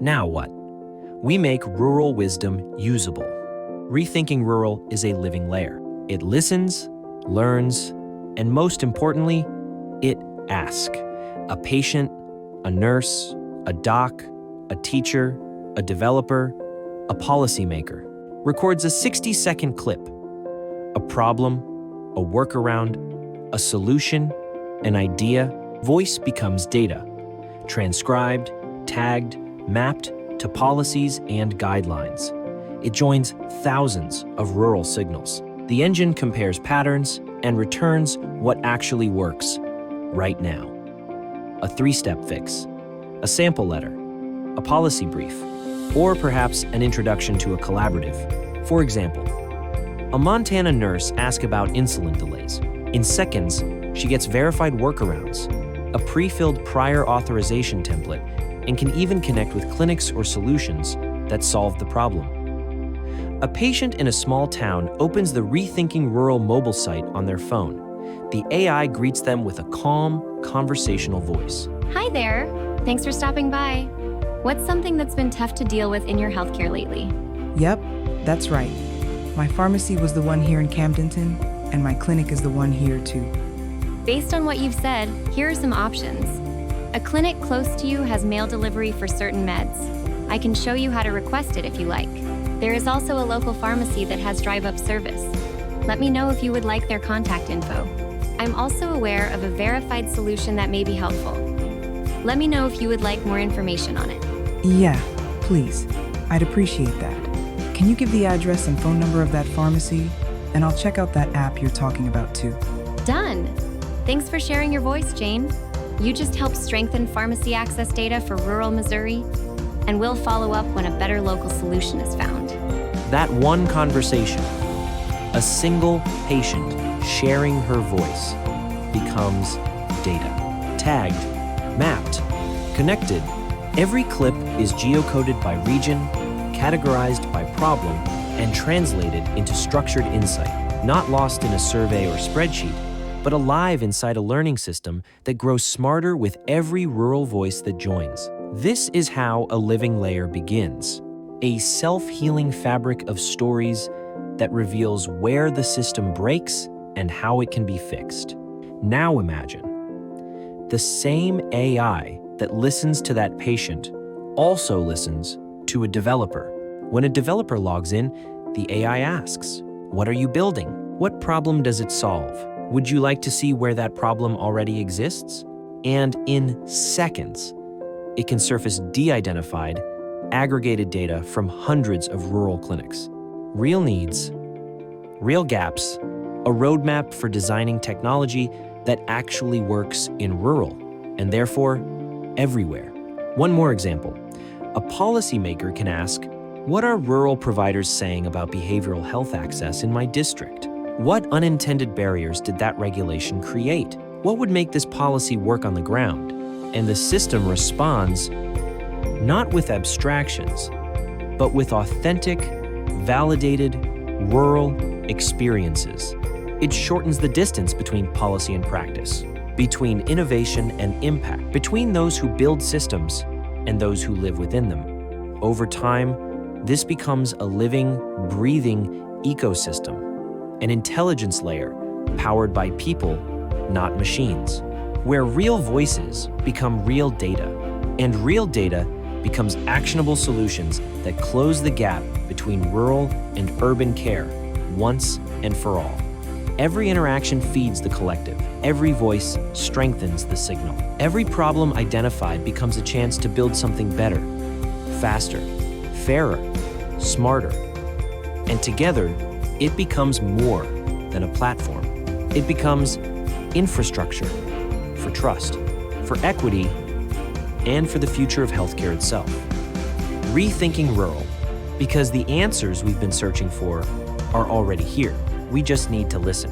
Now what? We make rural wisdom usable. Rethinking Rural is a living layer. It listens, learns, and most importantly, it asks. A patient, a nurse, a doc, a teacher, a developer, a policymaker records a 60-second clip. A problem, a workaround, a solution, an idea. Voice becomes data, transcribed, tagged, mapped to policies and guidelines. It joins thousands of rural signals. The engine compares patterns and returns what actually works right now. A 3-step fix, a sample letter, a policy brief, or perhaps an introduction to a collaborative. For example, a Montana nurse asks about insulin delays. In seconds, she gets verified workarounds, a pre-filled prior authorization template, and can even connect with clinics or solutions that solve the problem. A patient in a small town opens the Rethinking Rural mobile site on their phone. The AI greets them with a calm, conversational voice. Hi there. Thanks for stopping by. What's something that's been tough to deal with in your healthcare lately? Yep, that's right. My pharmacy was the one here in Camdenton, and my clinic is the one here too. Based on what you've said, here are some options. A clinic close to you has mail delivery for certain meds. I can show you how to request it if you like. There is also a local pharmacy that has drive-up service. Let me know if you would like their contact info. I'm also aware of a verified solution that may be helpful. Let me know if you would like more information on it. Yeah, please. I'd appreciate that. Can you give the address and phone number of that pharmacy? And I'll check out that app you're talking about too. Done. Thanks for sharing your voice, Jane. You just helped strengthen pharmacy access data for rural Missouri, and we'll follow up when a better local solution is found. That one conversation, a single patient sharing her voice, becomes data. Tagged, mapped, connected. Every clip is geocoded by region, categorized by problem, and translated into structured insight, not lost in a survey or spreadsheet, but alive inside a learning system that grows smarter with every rural voice that joins. This is how a living layer begins, a self-healing fabric of stories that reveals where the system breaks and how it can be fixed. Now imagine the same AI that listens to that patient also listens to a developer. When a developer logs in, the AI asks, "What are you building? What problem does it solve? Would you like to see where that problem already exists?" And in seconds, it can surface de-identified, aggregated data from hundreds of rural clinics. Real needs, real gaps, a roadmap for designing technology that actually works in rural, and therefore, everywhere. One more example. A policymaker can ask, "What are rural providers saying about behavioral health access in my district? What unintended barriers did that regulation create? What would make this policy work on the ground?" And the system responds not with abstractions, but with authentic, validated, rural experiences. It shortens the distance between policy and practice, between innovation and impact, between those who build systems and those who live within them. Over time, this becomes a living, breathing ecosystem, an intelligence layer powered by people, not machines, where real voices become real data, and real data becomes actionable solutions that close the gap between rural and urban care once and for all. Every interaction feeds the collective. Every voice strengthens the signal. Every problem identified becomes a chance to build something better, faster, fairer, smarter. And together, it becomes more than a platform. It becomes infrastructure for trust, for equity, and for the future of healthcare itself. Rethinking Rural, because the answers we've been searching for are already here. We just need to listen.